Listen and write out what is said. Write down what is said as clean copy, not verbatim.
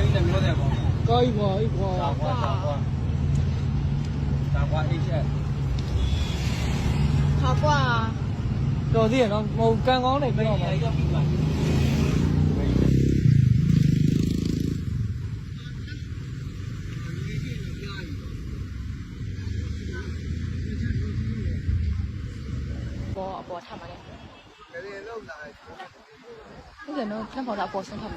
ပြီးလည်းမျိုးတယ်ပေါ့ ကောင်းပြီကွာ ဒါကွာအိတ်ချက် 好挂啊！ တော်သေးရနော်ဟိုကန်ကောင်းနေ မ ပြော င်း ပါ လည်းရောက်ပြီပါ 我他妈的，ကလေးလောက်လာတယ် 那个呢，那跑到波身他们。